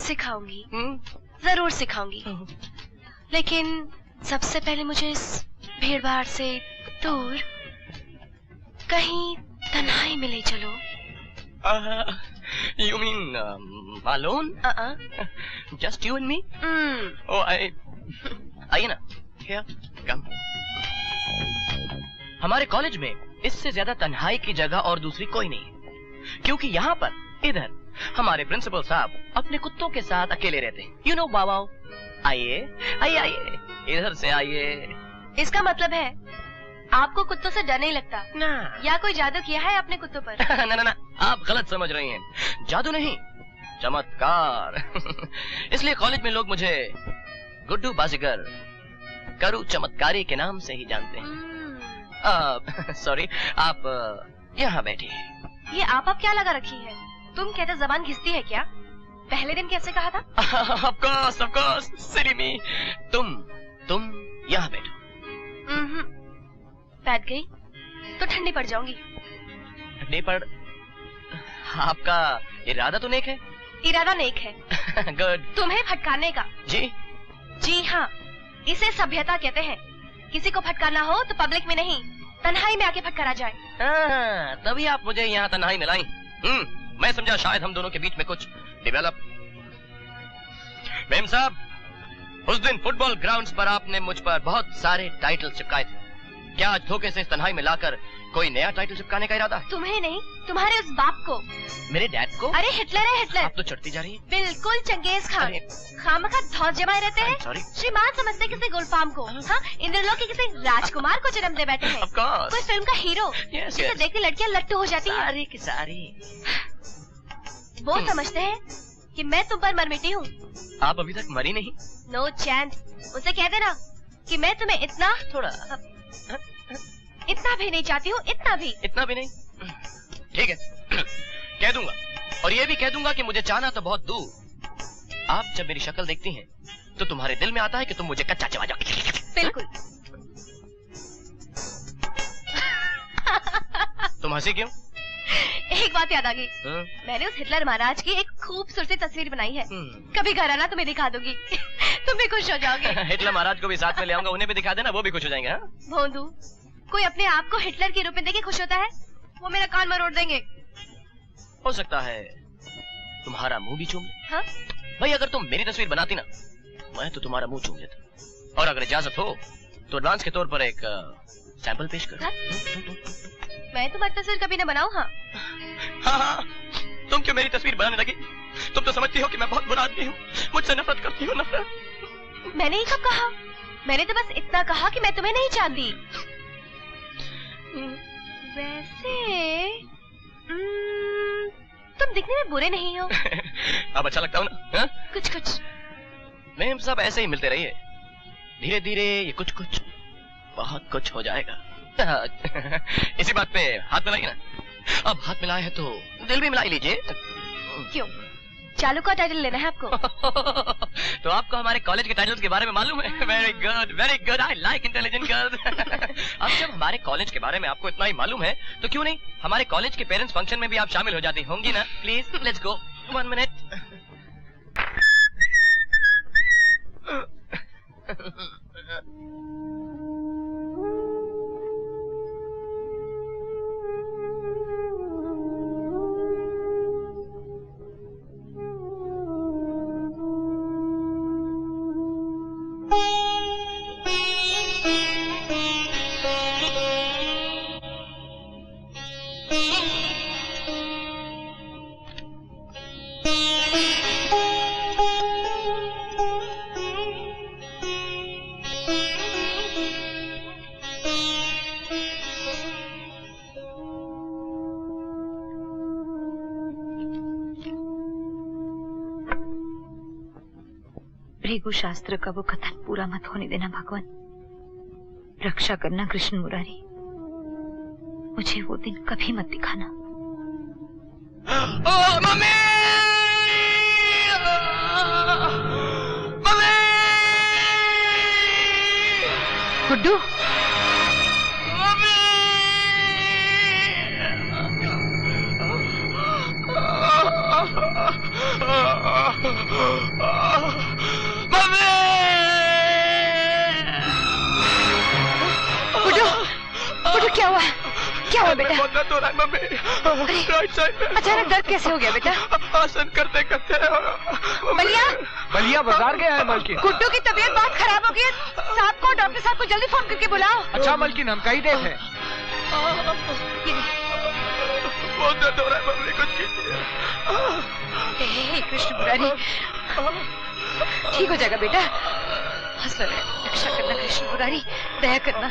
सिखाऊंगी, जरूर सिखाऊंगी, लेकिन सबसे पहले मुझे इस भीड़ भाड़ से दूर कहीं तन्हाई में ले चलो। You mean alone? Just you and me? Oh, आइए ना, here, come. हमारे कॉलेज में इससे ज्यादा तन्हाई की जगह और दूसरी कोई नहीं है, क्योंकि यहाँ पर इधर हमारे प्रिंसिपल साहब अपने कुत्तों के साथ अकेले रहते हैं। You know, बाबाओ, आइए आइए आइए, इधर से आइए। इसका मतलब है आपको कुत्तों से डर नहीं लगता ना, या कोई जादू किया है अपने कुत्तों पर? ना ना ना, आप गलत समझ रही हैं। जादू नहीं, चमत्कार। इसलिए कॉलेज में लोग मुझे गुड्डू बाजीगर, करू चमत्कारी के नाम से ही जानते हैं। सॉरी, आप यहाँ बैठिए। ये आप क्या लगा रखी है? तुम कहते जबान घिसती है क्या? पहले दिन कैसे कहा था? Of course, silly me. तुम यहाँ बैठो। बैठ गई तो ठंडी पड़ जाऊंगी। ठंडी पड़? आपका इरादा तो नेक है। इरादा नेक है। गुड। तुम्हें फटकारने का। जी हाँ, इसे सभ्यता कहते हैं। किसी को फटकारना हो तो पब्लिक में नहीं, तन्हाई में आके फटकारा जाए। तभी आप मुझे यहाँ तन्हाई में लाई। मैं समझा शायद हम दोनों के बीच में कुछ डेवलप। मेम साहब, उस दिन फुटबॉल ग्राउंड्स पर आपने मुझ पर बहुत सारे टाइटल चिपकाए थे। क्या आज धोखे से इस तन्हाई में लाकर कोई नया टाइटल चिपकाने का इरादा? तुम्हें नहीं, तुम्हारे उस बाप को। मेरे डैड को? अरे हिटलर है, हिटलर। आप तो चढ़ती जा रही है। बिल्कुल चंगेज खान। खामखा धौस जमाए रहते हैं। श्रीमान समझते किसी गुलफाम को। हाँ, इंद्रलोक के किसी राजकुमार को जन्म दे बैठे हैं। कोई फिल्म का हीरो जिसे देखती लड़कियां लट्टू हो जाती हैं। सारी वो समझते हैं कि मैं तुम पर मर मिटी हूँ। आप अभी तक मरी नहीं। No chance. उसे कह देना कि मैं तुम्हें इतना भी नहीं चाहती हूँ, इतना भी नहीं। ठीक है, कह दूंगा, और ये भी कह दूंगा कि मुझे चाहना तो बहुत दूर। आप जब मेरी शक्ल देखती हैं तो तुम्हारे दिल में आता है कि तुम मुझे कच्चा चबा जाओ। बिल्कुल। तुम हंसी क्यों? एक बात याद आ गई। मैंने उस हिटलर महाराज की एक खूबसूरती तस्वीर बनाई है। कभी घर आना तुम्हें दिखा दूंगी। तुम भी खुश हो जाओगे। हिटलर महाराज को भी साथ में ले आऊंगा, उन्हें भी दिखा देना, वो भी खुश हो जाएंगे। भोंदू, कोई अपने आप को हिटलर के रूप में देखे खुश होता है? वो मेरा कान मरोड़ देंगे। हो सकता है तुम्हारा मुंह भी चूम ले। हाँ? भाई, अगर तुम मेरी तस्वीर बनाती ना, मैं तो तुम्हारा मुंह चूम लेता। और अगर इजाजत हो तो एडवांस के तौर पर एक सैंपल पेश कर। हाँ? मैं तुम्हारी तस्वीर कभी न बनाऊं। हाँ, तुम क्यों मेरी तस्वीर बनाने लगी? तुम तो समझती हो कि मैं बहुत बुरा आदमी हूँ, मुझसे नफरत करती हो। नफरत? मैंने ही कब कहा? मैंने तो बस इतना कहा कि मैं तुम्हें नहीं जानती। वैसे तुम दिखने में बुरे नहीं हो। अब अच्छा लगता हूँ ना? कुछ मैम साहब, ऐसे ही मिलते रहिए, धीरे धीरे ये कुछ बहुत कुछ हो जाएगा। इसी बात पे हाथ मिलाइए ना। अब हाथ मिलाए हैं तो दिल भी मिला ही लीजिए। क्यों? चालू का टाइटल लेना है आपको? तो आपको हमारे कॉलेज के टाइटल्स के बारे में मालूम है? Very good, I like intelligent girls. अब जब हमारे कॉलेज के बारे में आपको इतना ही मालूम है तो क्यों नहीं हमारे कॉलेज के पेरेंट्स फंक्शन में भी आप शामिल हो जाती होंगी ना? Please, let's go. 1 minute. Bhrigu शास्त्र का वो कथन पूरा मत होने देना भगवान। रक्षा करना कृष्ण मुरारी, मुझे वो दिन कभी मत दिखाना। मम्मी! मम्मी! गुड्डू, बुड्ढू क्या हुआ? क्या हुआ बेटा? बहुत दर्द हो रहा है मम्मी। राइट साइड में। अचानक दर्द कैसे हो गया बेटा? आसन करते करते। बलिया बलिया बाजार गया है मालकिन। गुड्डू की तबीयत बहुत खराब हो गई है। साहब को, डॉक्टर साहब को जल्दी फोन करके बुलाओ। अच्छा मालकिन, हम कहीं देख हैं। बहुत दर्द हो रहा है मम्मी, कुछ कीजिए। कृष्ण मुरारी, ठीक हो जाएगा बेटा। हंसना है, रक्षा करना कृष्ण मुरारी, दया करना।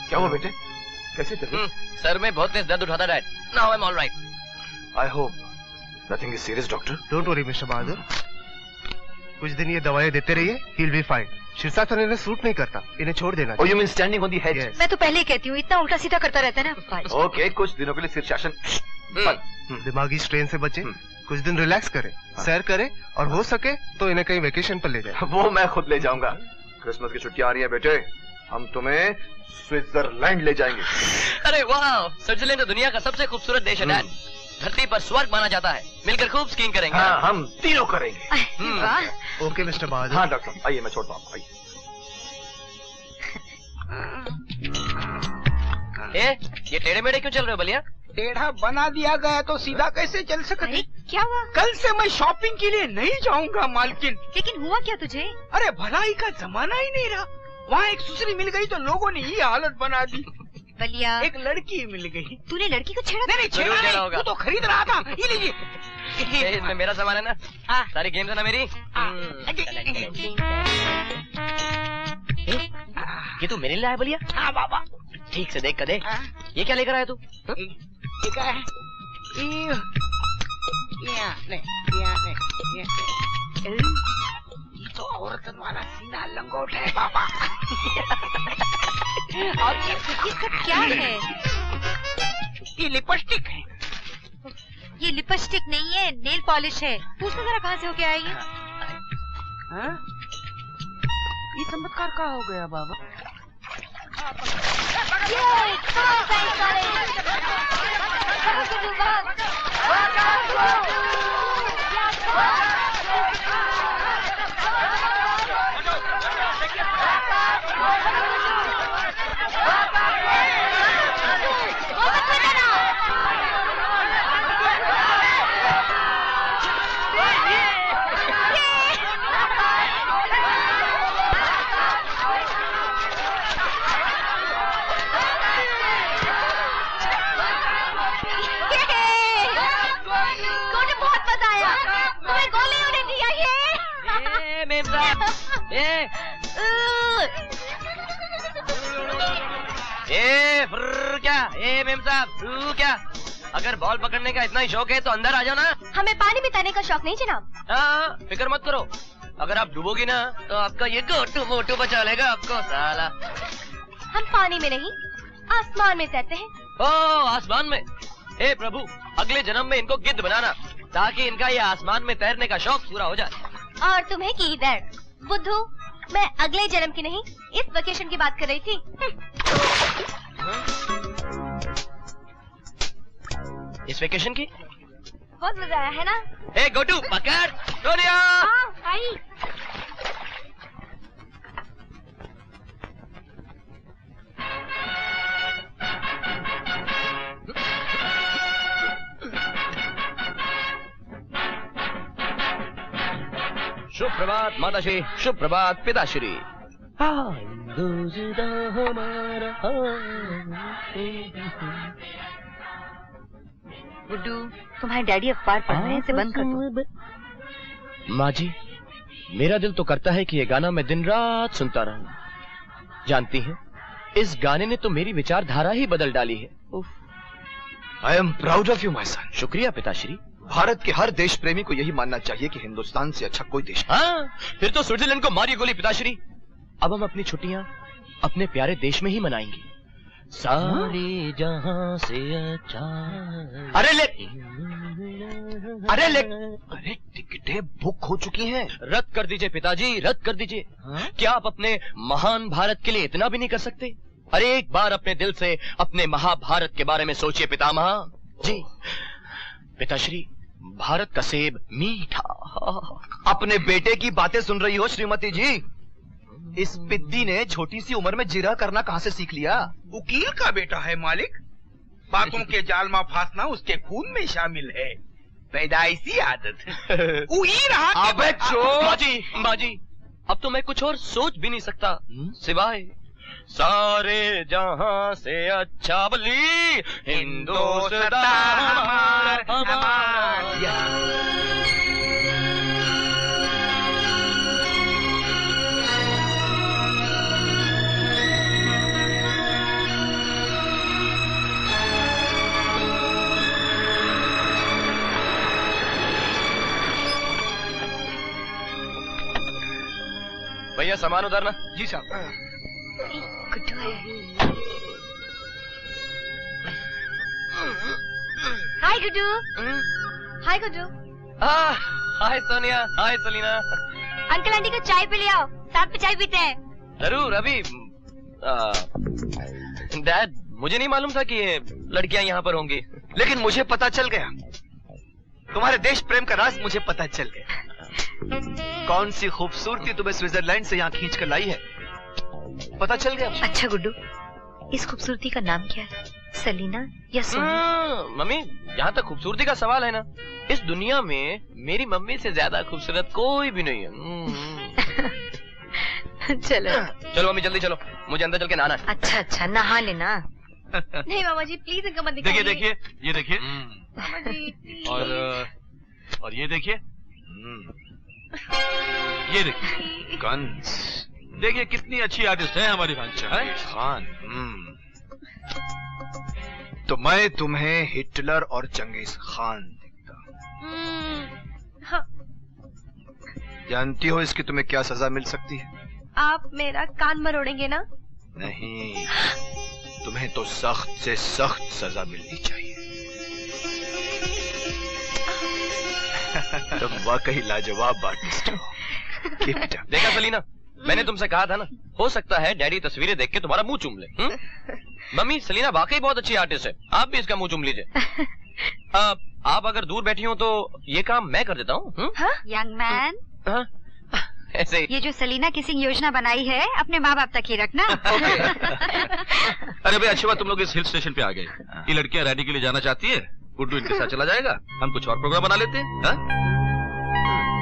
क्या हुआ बेटे? कैसे तबीयत? सर में बहुत तेज दर्द उठाता dad. Now I am all right. I hope nothing is serious doctor. Don't worry mister Bahadur, कुछ दिन ये दवाएं देते रहिए, ही विल बी फाइन। शीर्षासन इन्हें सूट नहीं करता, इन्हें छोड़ देना। Oh, you mean standing on the head? मैं तो पहले ही कहती हूँ, इतना उल्टा सीधा करता रहता है ना। ओके, कुछ दिनों के लिए शीर्षासन। दिमागी स्ट्रेन से बचे, कुछ दिन रिलैक्स करें, सैर करें, और हो सके तो इन्हें कहीं वेकेशन पर ले जाए। वो मैं खुद ले जाऊंगा। क्रिसमस की छुट्टियां आ रही है बेटे, हम तुम्हें स्विट्जरलैंड ले जाएंगे। अरे वाह, स्विट्जरलैंड तो दुनिया का सबसे खूबसूरत देश है डैड। धरती पर स्वर्ग माना जाता है। मिलकर खूब स्कीइंग करेंगे। हाँ, हम तीनों करेंगे। ओके मिस्टर बहादुर। हाँ डॉक्टर, आइए मैं छोड़ता हूँ। आइए। ये टेढ़े मेढ़े क्यों चल रहे हो बलिया? टेढ़ा बना दिया गया तो सीधा कैसे चल सकते? क्या हुआ? कल से मैं शॉपिंग के लिए नहीं जाऊंगा मालकिन। लेकिन हुआ क्या तुझे? अरे भलाई का जमाना ही नहीं रहा। वहाँ एक सुसरी मिल गई तो लोगों ने ये हालत बना दी। बलिया, एक लड़की मिल गई। तूने लड़की को छेड़ा? नहीं छेड़ा नहीं, होगा। वो तो खरीद रहा था। ये लीजिए। इसमें मेरा सामान है ना? सारी गेम्स है ना मेरी? ये तू मेरे लिए आया बलिया? हाँ बाबा। ठीक से देख कर दे। ये क्या लेकर आया तू? ये क्या है? ये तो औरत वाला सीना लंगोट है बाबा। और ये सब क्या है? ये लिपस्टिक है। ये लिपस्टिक नहीं है, नेल पॉलिश है। पूछना जरा कहाँ से होके आई है? ये चमत्कार का हो गया बाबा। मेम साहब, क्या अगर बॉल पकड़ने का इतना ही शौक है तो अंदर आ जाओ ना। हमें पानी में तैरने का शौक नहीं जनाब। हाँ, फिक्र मत करो, अगर आप डूबोगी ना तो आपका ये गोटू मोटू बचा लेगा आपको साला। हम पानी में नहीं, आसमान में तैरते हैं। ओ आसमान में? हे प्रभु, अगले जन्म में इनको गिद्ध बनाना ताकि इनका ये आसमान में तैरने का शौक पूरा हो जाए। और तुम्हें की दर्द बुद्धू, मैं अगले जन्म की नहीं, इस वेकेशन की बात कर रही थी। इस वेकेशन की? बहुत मजा आया है ना? ए गोटू पकड़ सोनिया। आई। शुभ प्रभात माताश्री, शुभ प्रभात पिताश्री। गुड्डू, तुम्हारे डैडी अखबार पढ़ रहे हैं, इसे बंद कर दो। माँ जी, मेरा दिल तो करता है कि ये गाना मैं दिन रात सुनता रहूं। जानती हैं, इस गाने ने तो मेरी विचारधारा ही बदल डाली है। I am proud of you my son. शुक्रिया पिताश्री। भारत के हर देश प्रेमी को यही मानना चाहिए कि हिंदुस्तान से अच्छा कोई देश। हाँ, फिर तो स्विट्जरलैंड को मारी गोली पिताश्री। अब हम अपनी छुट्टियां अपने प्यारे देश में ही मनाएंगे। सारे जहां से अच्छा। अरे टिकटें बुक हो चुकी हैं। रद्द कर दीजिए पिताजी, रद्द कर दीजिए। क्या आप अपने महान भारत के लिए इतना भी नहीं कर सकते? अरे एक बार अपने दिल से अपने महाभारत के बारे में सोचिए पितामह जी। पिताश्री, भारत का सेब मीठा। अपने बेटे की बातें सुन रही हो श्रीमती जी? इस पिद्दी ने छोटी सी उम्र में जिरह करना कहाँ से सीख लिया? वकील का बेटा है मालिक। बातों के जाल में फांसना उसके खून में शामिल है, पैदाइशी आदत। वही रहा। अबे चोर! बाजी, अब तो मैं कुछ और सोच भी नहीं सकता सिवाय सारे जहां से अच्छा बली हिंदुस्तान हमारा। भैया सामान उतारना। जी साहब। गुड्डू है। हाय गुड्डू। हाय गुड्डू। हाय सोनिया, हाय सलीना। अंकल आंटी को चाय पी ले आओ, साथ में चाय पीते हैं। जरूर। अभी डैड, मुझे नहीं मालूम था कि ये लड़कियां यहाँ पर होंगी। लेकिन मुझे पता चल गया। तुम्हारे देश प्रेम का राज मुझे पता चल गया। कौन सी खूबसूरती तुम्हें स्विट्जरलैंड से यहाँ खींच कर लाई है, पता चल गया। अच्छा गुड्डू, इस खूबसूरती का नाम क्या है? सलीना या सोनिया? मम्मी, यहाँ तक खूबसूरती का सवाल है ना, इस दुनिया में मेरी मम्मी से ज्यादा खूबसूरत कोई भी नहीं है। चलो मम्मी जल्दी चलो, मुझे अंदर चल के नहाना है। अच्छा नहा लेना। नहीं मामा जी प्लीज इनको मत दिखाइए। देखिए ये देखिए, मामा जी please। और ये देखिए, ये देखिए कंस। देखिए कितनी अच्छी आर्टिस्ट है हमारी खान। तो मैं तुम्हें हिटलर और चंगेज खान दिखता हूँ। हाँ। जानती हो इसकी तुम्हें क्या सजा मिल सकती है? आप मेरा कान मरोड़ेंगे ना? नहीं, तुम्हें तो सख्त से सख्त सजा मिलनी चाहिए। तुम वाकई लाजवाब आर्टिस्ट हो। देखा सलीना, मैंने तुमसे कहा था ना, हो सकता है डैडी तस्वीरें देख के तुम्हारा मुंह चूम ले। मम्मी, सलीना वाकई बहुत अच्छी आर्टिस्ट है, आप भी इसका मुंह चूम लीजिए। आप अगर दूर बैठी हो तो ये काम मैं कर देता हूँ। यंग मैन, ऐसे ये जो सलीना किसिंग योजना बनाई है अपने माँ बाप तक ही रखना। अरे भाई अच्छी बात तुम लोग इस हिल स्टेशन पे आ गए। ये लड़कियां रैली के लिए जाना चाहती है, गुड्डू इनके साथ चला जाएगा, हम कुछ और प्रोग्राम बना लेते हैं।